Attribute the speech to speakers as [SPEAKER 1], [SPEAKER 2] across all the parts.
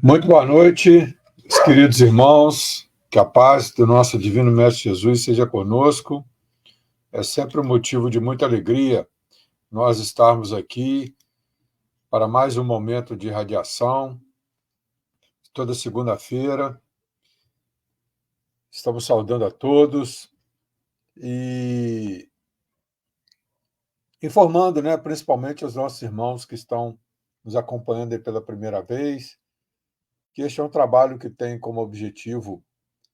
[SPEAKER 1] Muito boa noite, meus queridos irmãos. Que a paz do nosso Divino Mestre Jesus seja conosco. É sempre um motivo de muita alegria nós estarmos aqui para mais um momento de radiação, toda segunda-feira. Estamos saudando a todos e informando, né, principalmente os nossos irmãos que estão nos acompanhando aí pela primeira vez, que este é um trabalho que tem como objetivo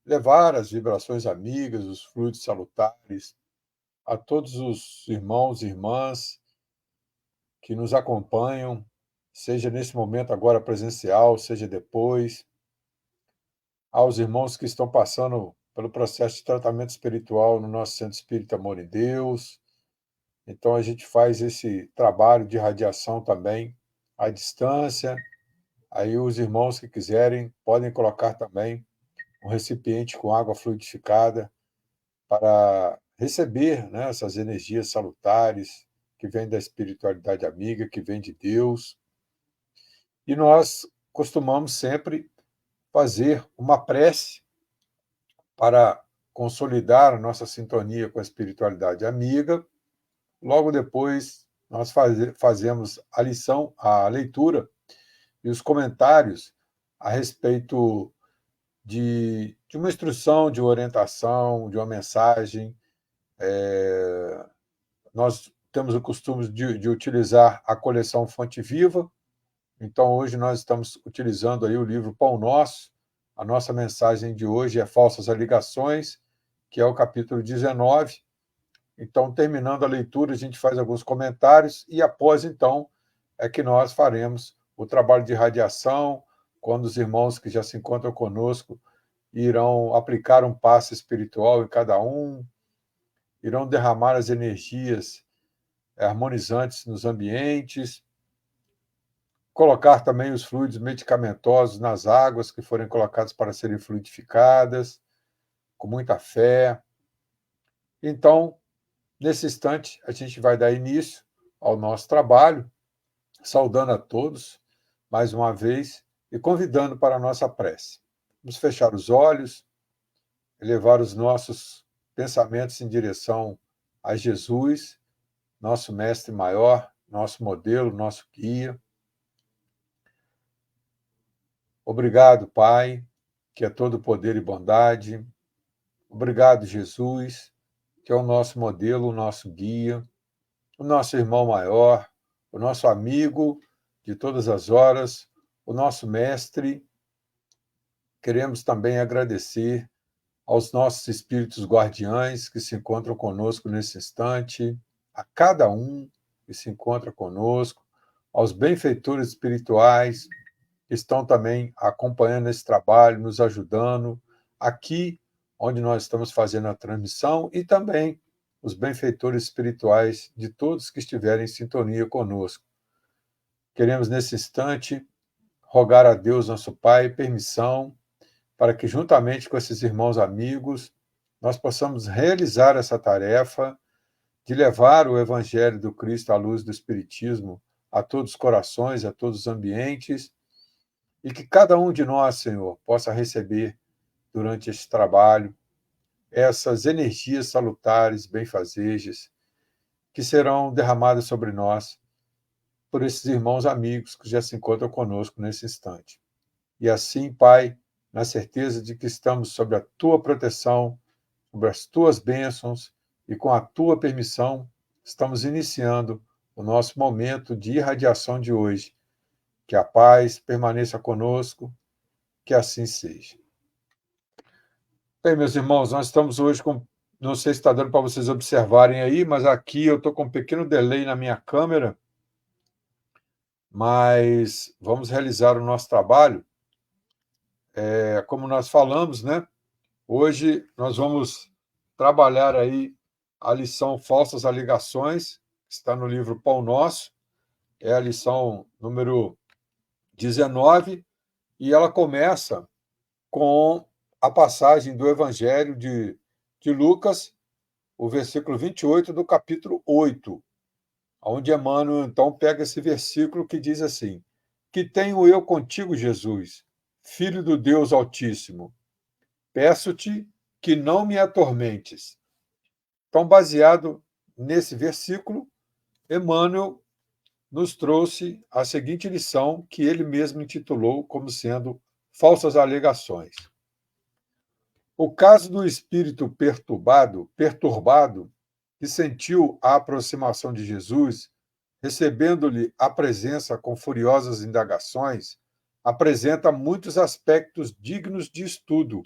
[SPEAKER 1] levar as vibrações amigas, os fluidos salutares, a todos os irmãos e irmãs que nos acompanham, seja nesse momento agora presencial, seja depois, aos irmãos que estão passando pelo processo de tratamento espiritual no nosso Centro Espírita Amor em Deus. Então, a gente faz esse trabalho de radiação também à distância. Aí, os irmãos que quiserem podem colocar também um recipiente com água fluidificada para receber, né, essas energias salutares que vêm da espiritualidade amiga, que vem de Deus. E nós costumamos sempre fazer uma prece para consolidar a nossa sintonia com a espiritualidade amiga. Logo depois, nós fazemos a lição, a leitura e os comentários a respeito de uma instrução, de uma orientação, de uma mensagem. Nós temos o costume de utilizar a coleção Fonte Viva. Então, hoje nós estamos utilizando aí o livro Pão Nosso. A nossa mensagem de hoje é Falsas Alegações, que é o capítulo 19. Então, terminando a leitura, a gente faz alguns comentários e após, então, é que nós faremos o trabalho de radiação, quando os irmãos que já se encontram conosco irão aplicar um passe espiritual em cada um, irão derramar as energias harmonizantes nos ambientes, colocar também os fluidos medicamentosos nas águas que forem colocadas para serem fluidificadas, com muita fé. Então, nesse instante, a gente vai dar início ao nosso trabalho, saudando a todos, mais uma vez, e convidando para a nossa prece. Vamos fechar os olhos, elevar os nossos pensamentos em direção a Jesus, nosso mestre maior, nosso modelo, nosso guia. Obrigado, Pai, que é todo poder e bondade. Obrigado, Jesus, que é o nosso modelo, o nosso guia, o nosso irmão maior, o nosso amigo de todas as horas, o nosso mestre. Queremos também agradecer aos nossos espíritos guardiães que se encontram conosco nesse instante, a cada um que se encontra conosco, aos benfeitores espirituais que estão também acompanhando esse trabalho, nos ajudando aqui onde nós estamos fazendo a transmissão e também os benfeitores espirituais de todos que estiverem em sintonia conosco. Queremos, nesse instante, rogar a Deus, nosso Pai, permissão para que, juntamente com esses irmãos amigos, nós possamos realizar essa tarefa de levar o Evangelho do Cristo à luz do Espiritismo a todos os corações, a todos os ambientes, e que cada um de nós, Senhor, possa receber durante este trabalho essas energias salutares, benfazejas, que serão derramadas sobre nós por esses irmãos amigos que já se encontram conosco nesse instante. E assim, Pai, na certeza de que estamos sob a Tua proteção, sob as Tuas bênçãos e com a Tua permissão, estamos iniciando o nosso momento de irradiação de hoje. Que a paz permaneça conosco, que assim seja. Bem, meus irmãos, nós estamos hoje com... Não sei se está dando para vocês observarem aí, mas aqui eu estou com um pequeno delay na minha câmera, mas vamos realizar o nosso trabalho. Como nós falamos, né? Hoje nós vamos trabalhar aí a lição Falsas Alegações, que está no livro Pão Nosso, é a lição número 19, e ela começa com a passagem do Evangelho de Lucas, o versículo 28 do capítulo 8, onde Emmanuel, então, pega esse versículo que diz assim: que tenho eu contigo, Jesus, Filho do Deus Altíssimo? Peço-te que não me atormentes. Então, baseado nesse versículo, Emmanuel nos trouxe a seguinte lição que ele mesmo intitulou como sendo falsas alegações. O caso do espírito perturbado, que sentiu a aproximação de Jesus, recebendo-lhe a presença com furiosas indagações, apresenta muitos aspectos dignos de estudo.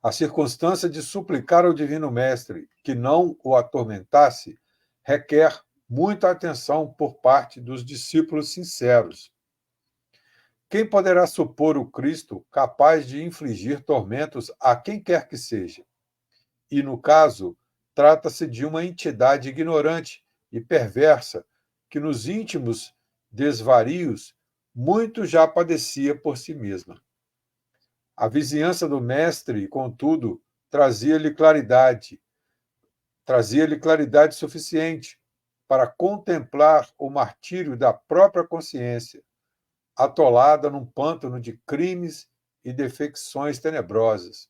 [SPEAKER 1] A circunstância de suplicar ao Divino Mestre que não o atormentasse requer muita atenção por parte dos discípulos sinceros. Quem poderá supor o Cristo capaz de infligir tormentos a quem quer que seja? E, no caso, trata-se de uma entidade ignorante e perversa que, nos íntimos desvarios, muito já padecia por si mesma. A vizinhança do Mestre, contudo, trazia-lhe claridade suficiente para contemplar o martírio da própria consciência, atolada num pântano de crimes e defecções tenebrosas.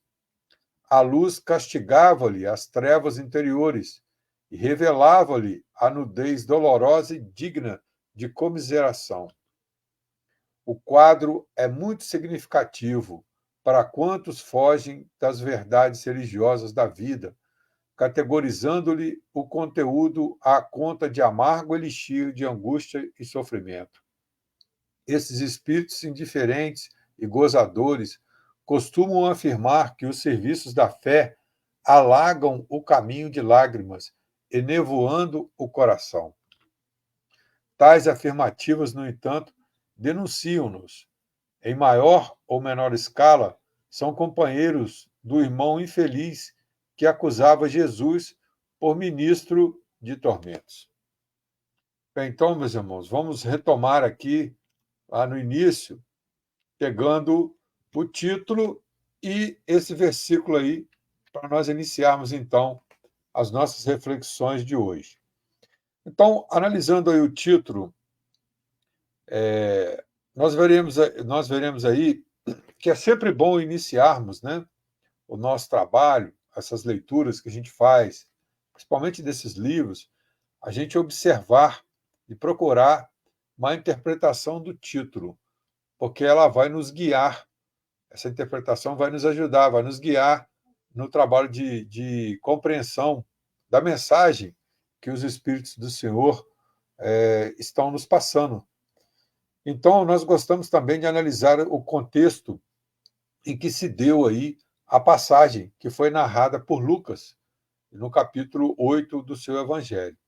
[SPEAKER 1] A luz castigava-lhe as trevas interiores e revelava-lhe a nudez dolorosa e digna de comiseração. O quadro é muito significativo para quantos fogem das verdades religiosas da vida, categorizando-lhe o conteúdo à conta de amargo elixir de angústia e sofrimento. Esses espíritos indiferentes e gozadores costumam afirmar que os serviços da fé alagam o caminho de lágrimas, enevoando o coração. Tais afirmativas, no entanto, denunciam-nos. Em maior ou menor escala, são companheiros do irmão infeliz que acusava Jesus por ministro de tormentos. Bem, então, meus irmãos, vamos retomar aqui, lá no início, pegando o título e esse versículo aí, para nós iniciarmos, então, as nossas reflexões de hoje. Então, analisando aí o título, nós veremos aí que é sempre bom iniciarmos, né, o nosso trabalho, essas leituras que a gente faz, principalmente desses livros, a gente observar e procurar uma interpretação do título, porque ela vai nos guiar, essa interpretação vai nos ajudar, vai nos guiar no trabalho de compreensão da mensagem que os Espíritos do Senhor estão nos passando. Então, nós gostamos também de analisar o contexto em que se deu aí a passagem que foi narrada por Lucas, no capítulo 8 do seu Evangelho.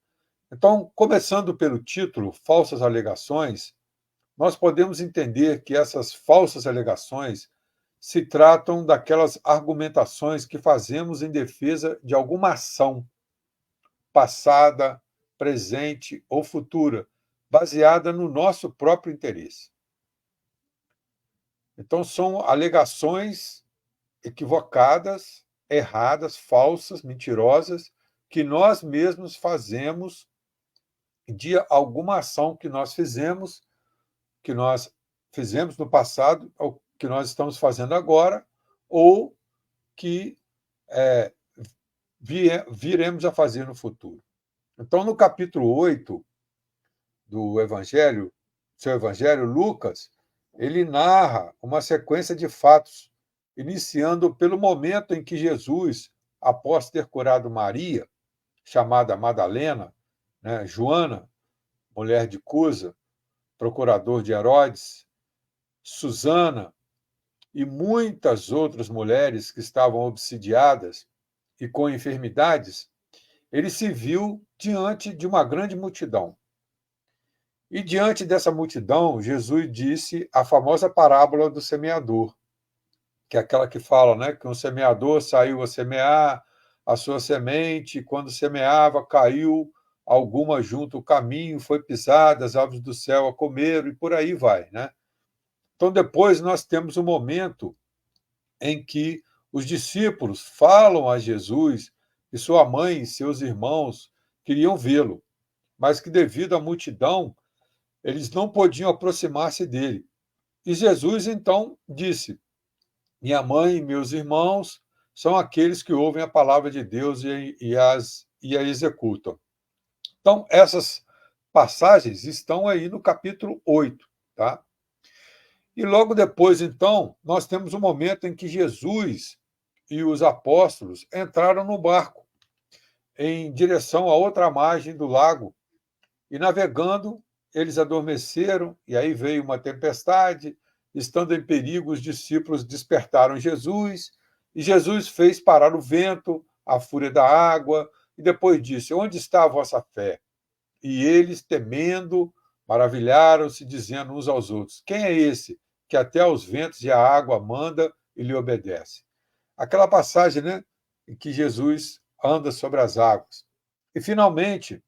[SPEAKER 1] Então, começando pelo título, Falsas Alegações, nós podemos entender que essas falsas alegações se tratam daquelas argumentações que fazemos em defesa de alguma ação passada, presente ou futura, baseada no nosso próprio interesse. Então, são alegações equivocadas, erradas, falsas, mentirosas, que nós mesmos fazemos de alguma ação que nós fizemos no passado, ou que nós estamos fazendo agora, ou que viremos a fazer no futuro. Então, no capítulo 8 do Evangelho, seu Evangelho, Lucas, ele narra uma sequência de fatos, iniciando pelo momento em que Jesus, após ter curado Maria, chamada Madalena, né, Joana, mulher de Cusa, procurador de Herodes, Susana e muitas outras mulheres que estavam obsidiadas e com enfermidades, ele se viu diante de uma grande multidão. E diante dessa multidão, Jesus disse a famosa parábola do semeador, que é aquela que fala, né, que um semeador saiu a semear a sua semente, e quando semeava, caiu alguma junto ao caminho, foi pisada, as aves do céu a comeram, e por aí vai, né? Então, depois nós temos um momento em que os discípulos falam a Jesus que sua mãe e seus irmãos queriam vê-lo, mas que, devido à multidão, Eles não podiam aproximar-se dele. E Jesus então disse: minha mãe e meus irmãos são aqueles que ouvem a palavra de Deus e a executam. Então, essas passagens estão aí no capítulo 8, tá? E logo depois, então, nós temos um momento em que Jesus e os apóstolos entraram no barco em direção à outra margem do lago e navegando, eles adormeceram e aí veio uma tempestade. Estando em perigo, os discípulos despertaram Jesus e Jesus fez parar o vento, a fúria da água e depois disse: onde está a vossa fé? E eles, temendo, maravilharam-se, dizendo uns aos outros: quem é esse que até aos ventos e à água manda e lhe obedece? Aquela passagem, né, em que Jesus anda sobre as águas. E, finalmente,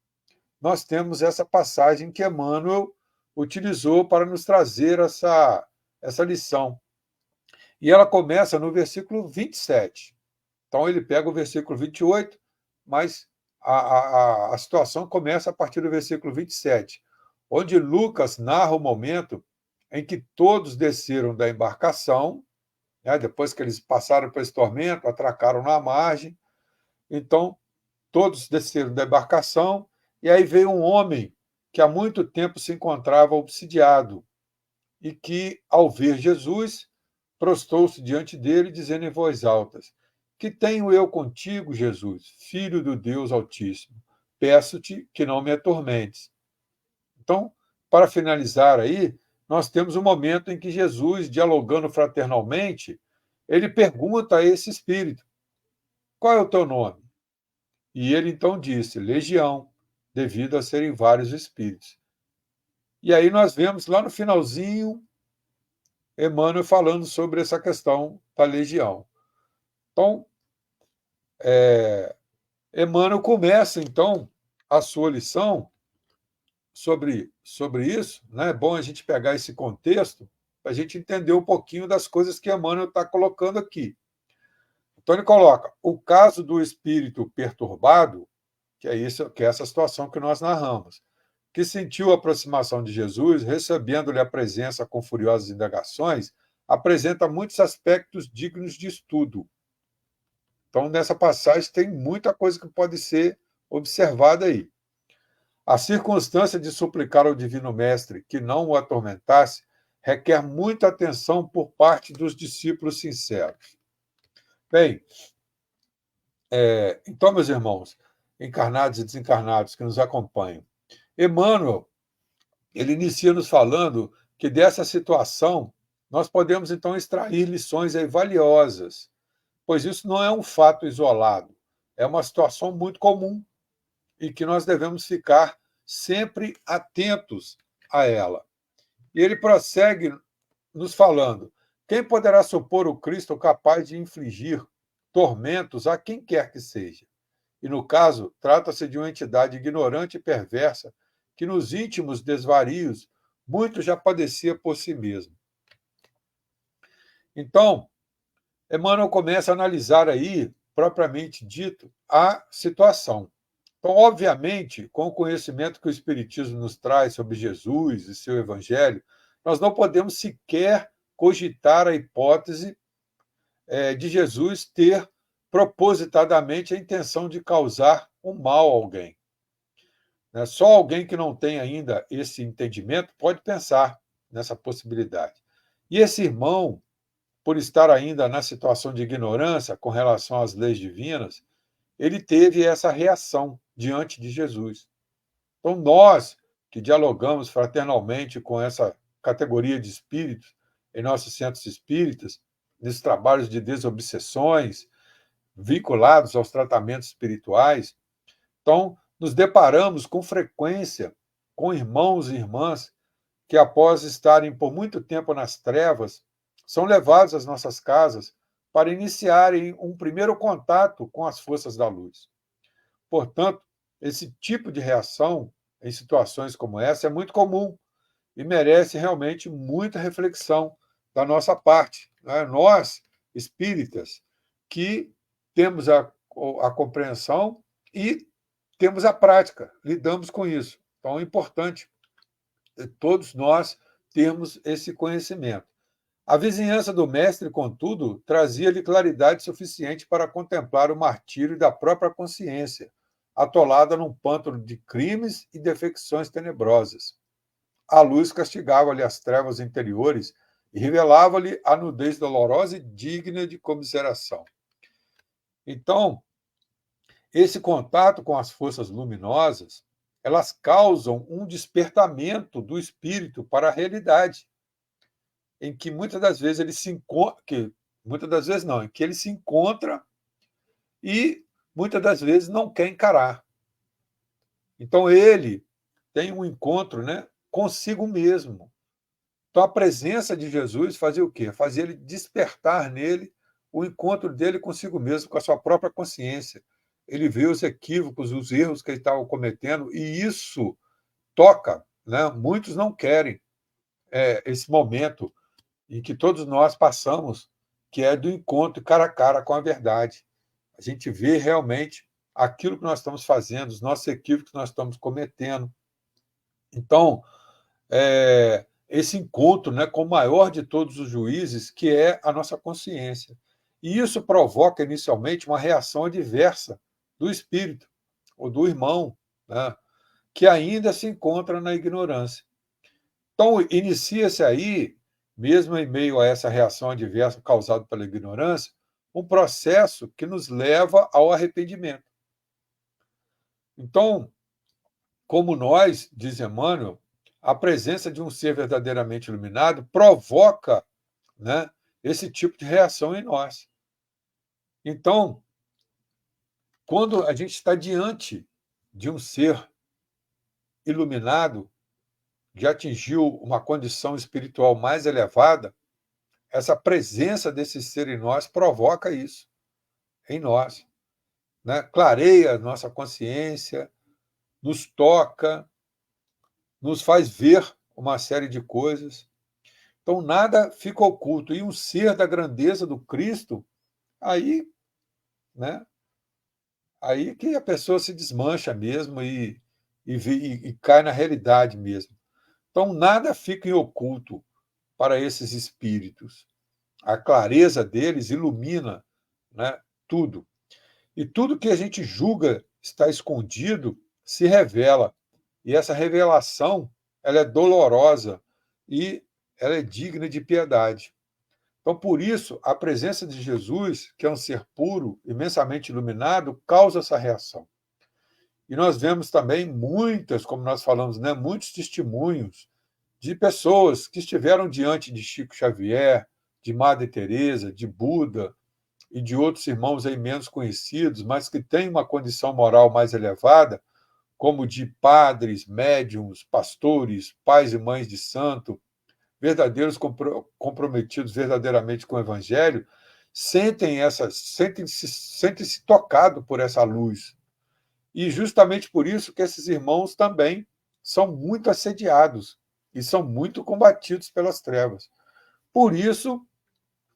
[SPEAKER 1] nós temos essa passagem que Emmanuel utilizou para nos trazer essa lição. E ela começa no versículo 27. Então, ele pega o versículo 28, mas a situação começa a partir do versículo 27, onde Lucas narra o momento em que todos desceram da embarcação, né, depois que eles passaram por esse tormento, atracaram na margem. Então, todos desceram da embarcação, e aí veio um homem que há muito tempo se encontrava obsidiado, e que, ao ver Jesus, prostou-se diante dele, dizendo em voz alta: que tenho eu contigo, Jesus, filho do Deus Altíssimo? Peço-te que não me atormentes. Então, para finalizar aí, nós temos um momento em que Jesus, dialogando fraternalmente, ele pergunta a esse espírito: qual é o teu nome? E ele então disse: Legião, devido a serem vários espíritos. E aí nós vemos lá no finalzinho Emmanuel falando sobre essa questão da legião. Então, Emmanuel começa então a sua lição sobre isso, né? É bom a gente pegar esse contexto para a gente entender um pouquinho das coisas que Emmanuel está colocando aqui. Então ele coloca o caso do espírito perturbado, que é isso, que é essa situação que nós narramos, que sentiu a aproximação de Jesus, recebendo-lhe a presença com furiosas indagações, apresenta muitos aspectos dignos de estudo. Então, nessa passagem, tem muita coisa que pode ser observada aí. A circunstância de suplicar ao Divino Mestre que não o atormentasse requer muita atenção por parte dos discípulos sinceros. Bem, então, meus irmãos, encarnados e desencarnados que nos acompanham, Emmanuel, ele inicia nos falando que dessa situação nós podemos, então, extrair lições aí valiosas, pois isso não é um fato isolado, é uma situação muito comum e que nós devemos ficar sempre atentos a ela. E ele prossegue nos falando: quem poderá supor o Cristo capaz de infligir tormentos a quem quer que seja? E, no caso, trata-se de uma entidade ignorante e perversa que, nos íntimos desvarios, muito já padecia por si mesmo. Então, Emmanuel começa a analisar aí, propriamente dito, a situação. Então, obviamente, com o conhecimento que o Espiritismo nos traz sobre Jesus e seu Evangelho, nós não podemos sequer cogitar a hipótese de Jesus ter propositadamente a intenção de causar um mal a alguém. Só alguém que não tem ainda esse entendimento pode pensar nessa possibilidade. E esse irmão, por estar ainda na situação de ignorância com relação às leis divinas, ele teve essa reação diante de Jesus. Então, nós que dialogamos fraternalmente com essa categoria de espíritos em nossos centros espíritas, nesses trabalhos de desobsessões, vinculados aos tratamentos espirituais, então, nos deparamos com frequência com irmãos e irmãs que, após estarem por muito tempo nas trevas, são levados às nossas casas para iniciarem um primeiro contato com as forças da luz. Portanto, esse tipo de reação em situações como essa é muito comum e merece realmente muita reflexão da nossa parte. Né? Nós, espíritas, que temos a compreensão e temos a prática, lidamos com isso. Então, é importante todos nós termos esse conhecimento. A vizinhança do mestre, contudo, trazia-lhe claridade suficiente para contemplar o martírio da própria consciência, atolada num pântano de crimes e defecções tenebrosas. A luz castigava-lhe as trevas interiores e revelava-lhe a nudez dolorosa e digna de comiseração. Então, esse contato com as forças luminosas, elas causam um despertamento do espírito para a realidade, em que muitas das vezes ele se encontra, que muitas das vezes não, em que ele se encontra e muitas das vezes não quer encarar. Então ele tem um encontro, né, consigo mesmo. Então a presença de Jesus fazia o quê? Fazia ele despertar nele o encontro dele consigo mesmo, com a sua própria consciência. Ele vê os equívocos, os erros que ele estava cometendo, e isso toca, né? Muitos não querem esse momento em que todos nós passamos, que é do encontro cara a cara com a verdade. A gente vê realmente aquilo que nós estamos fazendo, os nossos equívocos que nós estamos cometendo. Então, esse encontro, né, com o maior de todos os juízes, que é a nossa consciência. E isso provoca, inicialmente, uma reação adversa do espírito, ou do irmão, né, que ainda se encontra na ignorância. Então, inicia-se aí, mesmo em meio a essa reação adversa causada pela ignorância, um processo que nos leva ao arrependimento. Então, como nós, diz Emmanuel, a presença de um ser verdadeiramente iluminado provoca, né, esse tipo de reação em nós. Então, quando a gente está diante de um ser iluminado, que atingiu uma condição espiritual mais elevada, essa presença desse ser em nós provoca isso em nós, né? Clareia a nossa consciência, nos toca, nos faz ver uma série de coisas. Então, nada fica oculto. E um ser da grandeza do Cristo, aí, né, aí que a pessoa se desmancha mesmo e cai na realidade mesmo. Então, nada fica em oculto para esses espíritos. A clareza deles ilumina, né, tudo. E tudo que a gente julga está escondido se revela. E essa revelação, ela é dolorosa e ela é digna de piedade. Então, por isso, a presença de Jesus, que é um ser puro, imensamente iluminado, causa essa reação. E nós vemos também muitas, como nós falamos, né, muitos testemunhos de pessoas que estiveram diante de Chico Xavier, de Madre Teresa, de Buda e de outros irmãos aí menos conhecidos, mas que têm uma condição moral mais elevada, como de padres, médiuns, pastores, pais e mães de santo, verdadeiros comprometidos verdadeiramente com o Evangelho, sentem-se tocados por essa luz. E justamente por isso que esses irmãos também são muito assediados e são muito combatidos pelas trevas. Por isso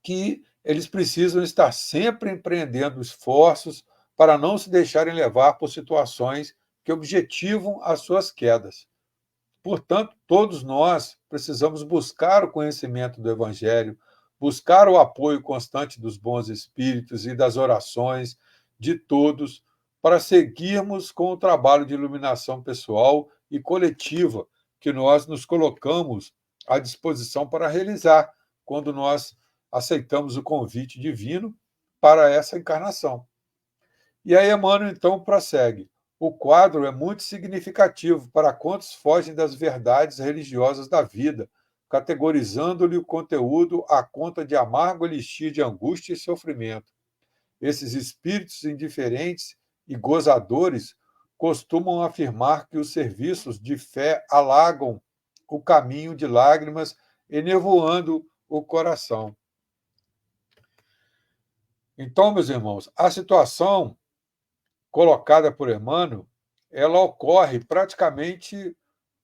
[SPEAKER 1] que eles precisam estar sempre empreendendo esforços para não se deixarem levar por situações que objetivam as suas quedas. Portanto, todos nós precisamos buscar o conhecimento do Evangelho, buscar o apoio constante dos bons espíritos e das orações de todos, para seguirmos com o trabalho de iluminação pessoal e coletiva que nós nos colocamos à disposição para realizar quando nós aceitamos o convite divino para essa encarnação. E aí Emmanuel, então, prossegue. O quadro é muito significativo para quantos fogem das verdades religiosas da vida, categorizando-lhe o conteúdo à conta de amargo elixir de angústia e sofrimento. Esses espíritos indiferentes e gozadores costumam afirmar que os serviços de fé alagam o caminho de lágrimas, enevoando o coração. Então, meus irmãos, a situação colocada por Emmanuel, ela ocorre praticamente,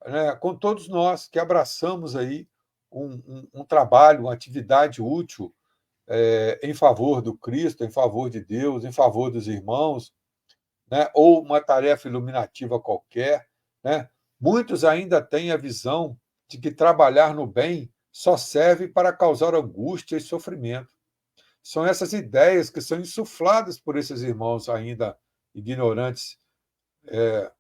[SPEAKER 1] né, com todos nós que abraçamos aí um trabalho, uma atividade útil em favor do Cristo, em favor de Deus, em favor dos irmãos, né, ou uma tarefa iluminativa qualquer. Né? Muitos ainda têm a visão de que trabalhar no bem só serve para causar angústia e sofrimento. São essas ideias que são insufladas por esses irmãos ainda ignorantes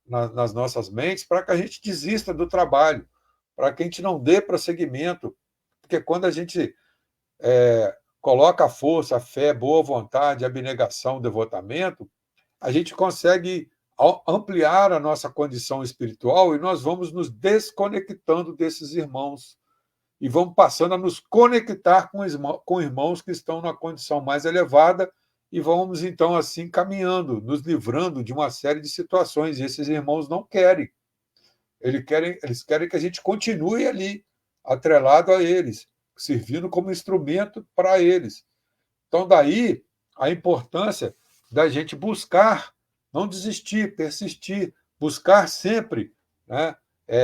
[SPEAKER 1] nas nossas mentes, para que a gente desista do trabalho, para que a gente não dê prosseguimento, porque quando a gente coloca a força, a fé, boa vontade, abnegação, devotamento, a gente consegue ampliar a nossa condição espiritual e nós vamos nos desconectando desses irmãos e vamos passando a nos conectar com irmãos que estão numa condição mais elevada e vamos, então, assim, caminhando, nos livrando de uma série de situações. E esses irmãos não querem. Eles querem que a gente continue ali, atrelado a eles, servindo como instrumento para eles. Então, daí a importância da gente buscar, não desistir, persistir, buscar sempre, né,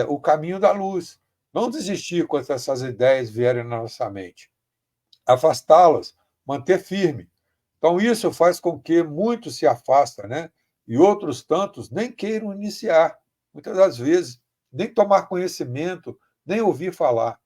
[SPEAKER 1] o caminho da luz. Não desistir quando essas ideias vierem na nossa mente. Afastá-las, manter firme. Então, isso faz com que muitos se afastem, né? E outros tantos nem queiram iniciar, muitas das vezes, nem tomar conhecimento, nem ouvir falar.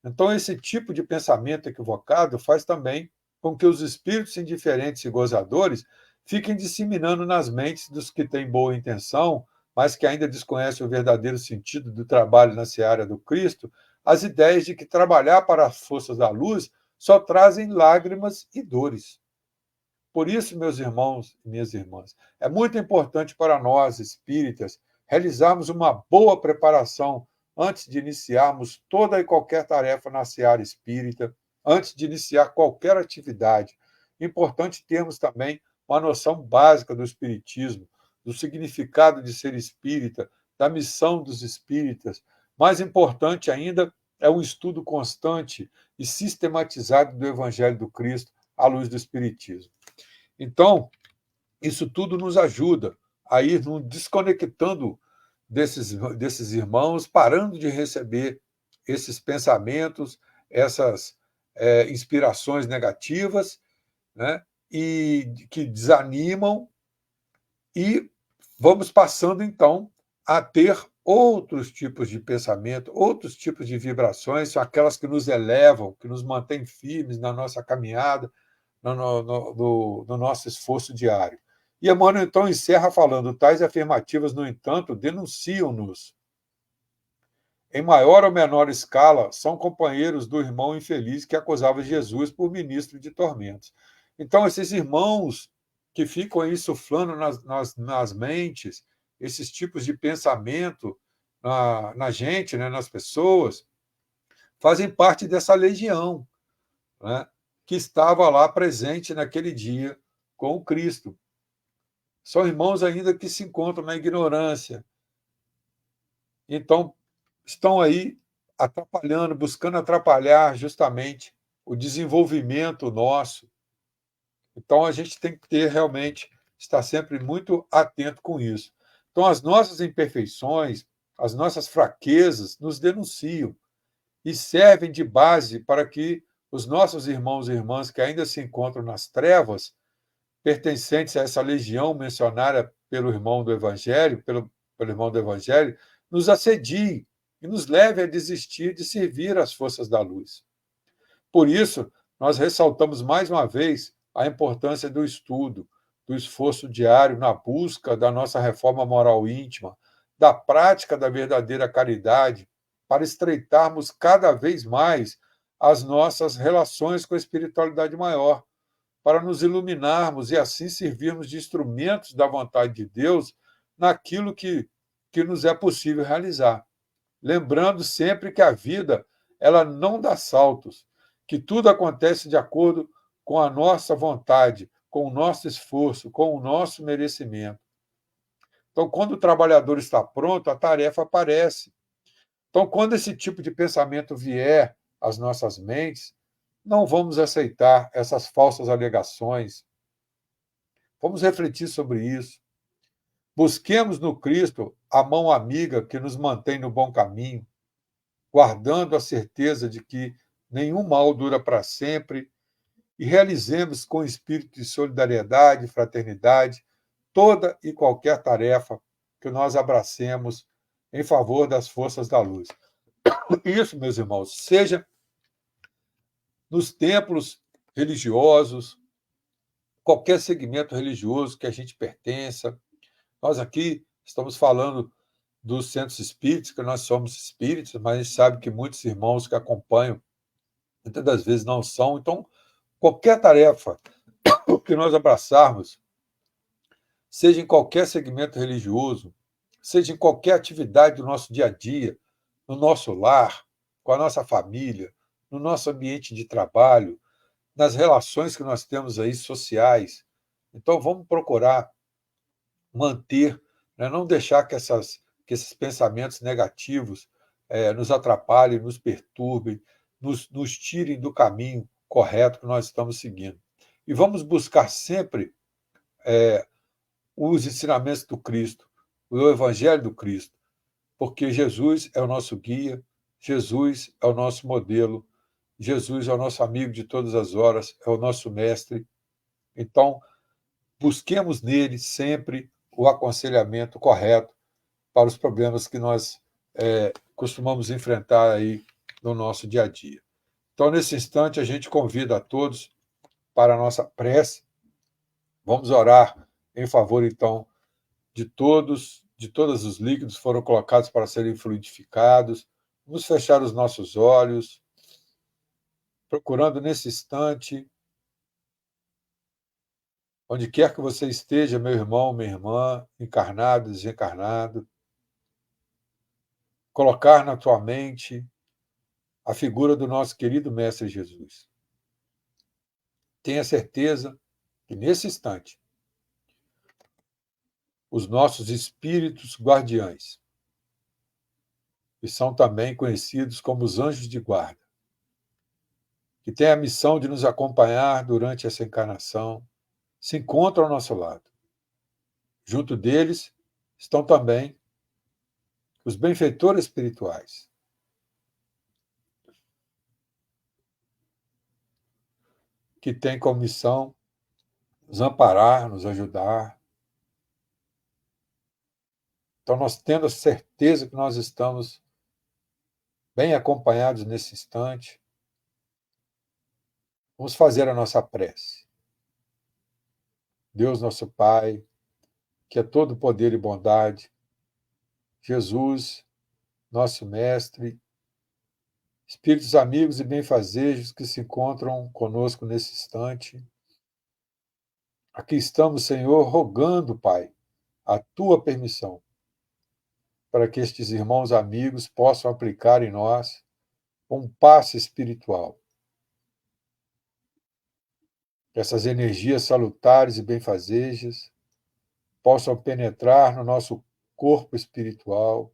[SPEAKER 1] Então, esse tipo de pensamento equivocado faz também com que os espíritos indiferentes e gozadores fiquem disseminando nas mentes dos que têm boa intenção, mas que ainda desconhecem o verdadeiro sentido do trabalho na seara do Cristo, as ideias de que trabalhar para as forças da luz só trazem lágrimas e dores. Por isso, meus irmãos e minhas irmãs, é muito importante para nós, espíritas, realizarmos uma boa preparação antes de iniciarmos toda e qualquer tarefa na seara espírita, antes de iniciar qualquer atividade. Importante termos também uma noção básica do espiritismo, do significado de ser espírita, da missão dos espíritas. Mais importante ainda é um estudo constante e sistematizado do Evangelho do Cristo à luz do espiritismo. Então, isso tudo nos ajuda a ir nos desconectando desses irmãos, parando de receber esses pensamentos, essas inspirações negativas, né, e que desanimam, e vamos passando, então, a ter outros tipos de pensamento, outros tipos de vibrações, são aquelas que nos elevam, que nos mantêm firmes na nossa caminhada, no nosso esforço diário. E Emmanuel, então, encerra falando: tais afirmativas, no entanto, denunciam-nos. Em maior ou menor escala, são companheiros do irmão infeliz que acusava Jesus por ministro de tormentos. Então, esses irmãos que ficam aí insuflando nas mentes esses tipos de pensamento na gente, né, nas pessoas, fazem parte dessa legião, né, que estava lá presente naquele dia com o Cristo. São irmãos ainda que se encontram na ignorância. Então, estão aí atrapalhando, buscando atrapalhar justamente o desenvolvimento nosso. Então, a gente tem que ter realmente, estar sempre muito atento com isso. Então, as nossas imperfeições, as nossas fraquezas nos denunciam e servem de base para que os nossos irmãos e irmãs que ainda se encontram nas trevas, pertencentes a essa legião mencionada pelo irmão do Evangelho, pelo irmão do Evangelho, nos assediem e nos leve a desistir de servir às forças da luz. Por isso, nós ressaltamos mais uma vez a importância do estudo, do esforço diário na busca da nossa reforma moral íntima, da prática da verdadeira caridade, para estreitarmos cada vez mais as nossas relações com a espiritualidade maior, para nos iluminarmos e assim servirmos de instrumentos da vontade de Deus naquilo que nos é possível realizar. Lembrando sempre que a vida ela não dá saltos, que tudo acontece de acordo com a nossa vontade, com o nosso esforço, com o nosso merecimento. Então, quando o trabalhador está pronto, a tarefa aparece. Então, quando esse tipo de pensamento vier às nossas mentes, não vamos aceitar essas falsas alegações. Vamos refletir sobre isso. Busquemos no Cristo a mão amiga que nos mantém no bom caminho, guardando a certeza de que nenhum mal dura para sempre, e realizemos com espírito de solidariedade e fraternidade toda e qualquer tarefa que nós abracemos em favor das forças da luz. Isso, meus irmãos, seja nos templos religiosos, qualquer segmento religioso que a gente pertença. Nós aqui estamos falando dos centros espíritas, que nós somos espíritas, mas a gente sabe que muitos irmãos que acompanham, muitas das vezes não são. Então, qualquer tarefa que nós abraçarmos, seja em qualquer segmento religioso, seja em qualquer atividade do nosso dia a dia, no nosso lar, com a nossa família, no nosso ambiente de trabalho, nas relações que nós temos aí sociais. Então, vamos procurar manter, né, não deixar que esses pensamentos negativos nos atrapalhem, nos perturbem, nos tirem do caminho correto que nós estamos seguindo. E vamos buscar sempre os ensinamentos do Cristo, o Evangelho do Cristo, porque Jesus é o nosso guia, Jesus é o nosso modelo, Jesus é o nosso amigo de todas as horas, é o nosso mestre. Então, busquemos nele sempre o aconselhamento correto para os problemas que nós costumamos enfrentar aí no nosso dia a dia. Então, nesse instante, a gente convida a todos para a nossa prece. Vamos orar em favor, então, de todos os líquidos que foram colocados para serem fluidificados. Vamos fechar os nossos olhos, procurando nesse instante, onde quer que você esteja, meu irmão, minha irmã, encarnado, desencarnado, colocar na tua mente a figura do nosso querido Mestre Jesus. Tenha certeza que, nesse instante, os nossos espíritos guardiães, que são também conhecidos como os anjos de guarda, que têm a missão de nos acompanhar durante essa encarnação, se encontram ao nosso lado. Junto deles estão também os benfeitores espirituais, que têm como missão nos amparar, nos ajudar. Então, nós tendo a certeza que nós estamos bem acompanhados nesse instante, vamos fazer a nossa prece. Deus, nosso Pai, que é todo poder e bondade, Jesus, nosso Mestre, espíritos amigos e benfazejos que se encontram conosco nesse instante, aqui estamos, Senhor, rogando, Pai, a tua permissão para que estes irmãos amigos possam aplicar em nós um passe espiritual. Que essas energias salutares e benfazejas possam penetrar no nosso corpo espiritual,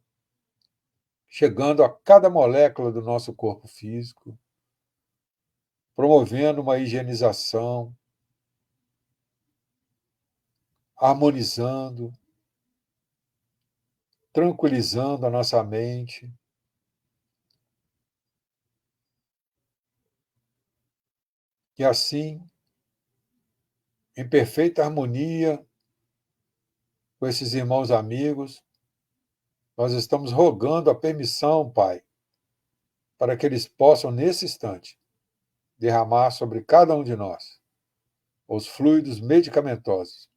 [SPEAKER 1] chegando a cada molécula do nosso corpo físico, promovendo uma higienização, harmonizando, tranquilizando a nossa mente. E assim, em perfeita harmonia com esses irmãos amigos, nós estamos rogando a permissão, Pai, para que eles possam, nesse instante, derramar sobre cada um de nós os fluidos medicamentosos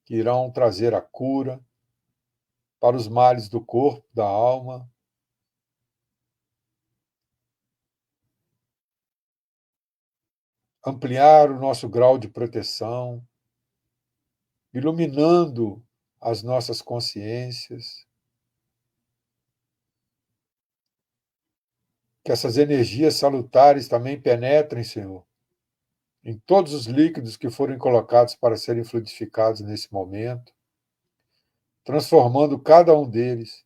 [SPEAKER 1] que irão trazer a cura para os males do corpo, da alma, ampliar o nosso grau de proteção, iluminando as nossas consciências, que essas energias salutares também penetrem, Senhor, em todos os líquidos que forem colocados para serem fluidificados nesse momento, transformando cada um deles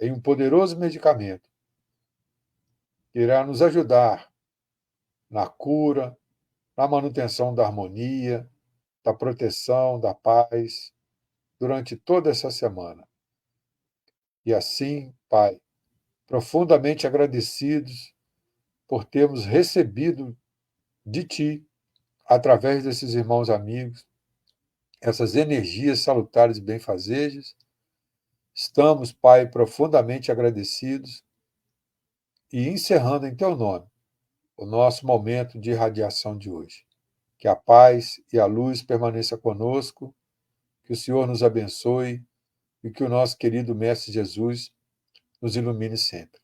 [SPEAKER 1] em um poderoso medicamento que irá nos ajudar na cura, na manutenção da harmonia, da proteção, da paz, durante toda essa semana. E assim, Pai, profundamente agradecidos por termos recebido de Ti, através desses irmãos amigos, essas energias salutares e benfazejas, estamos, Pai, profundamente agradecidos e encerrando em teu nome o nosso momento de irradiação de hoje. Que a paz e a luz permaneça conosco, que o Senhor nos abençoe e que o nosso querido Mestre Jesus nos ilumine sempre.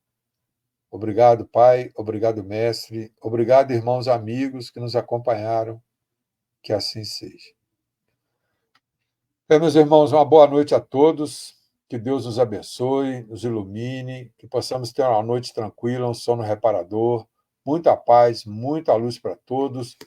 [SPEAKER 1] Obrigado, Pai, obrigado, Mestre, obrigado, irmãos amigos que nos acompanharam, que assim seja. Meus irmãos, uma boa noite a todos, que Deus nos abençoe, nos ilumine, que possamos ter uma noite tranquila, um sono reparador, muita paz, muita luz para todos.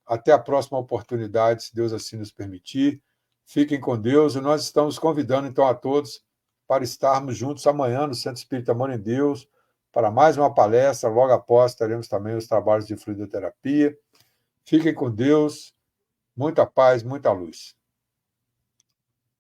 [SPEAKER 1] Até a próxima oportunidade, se Deus assim nos permitir. Fiquem com Deus e nós estamos convidando então a todos para estarmos juntos amanhã no Centro Espírita Amor em Deus, para mais uma palestra. Logo após teremos também os trabalhos de fluidoterapia. Fiquem com Deus, muita paz, muita luz.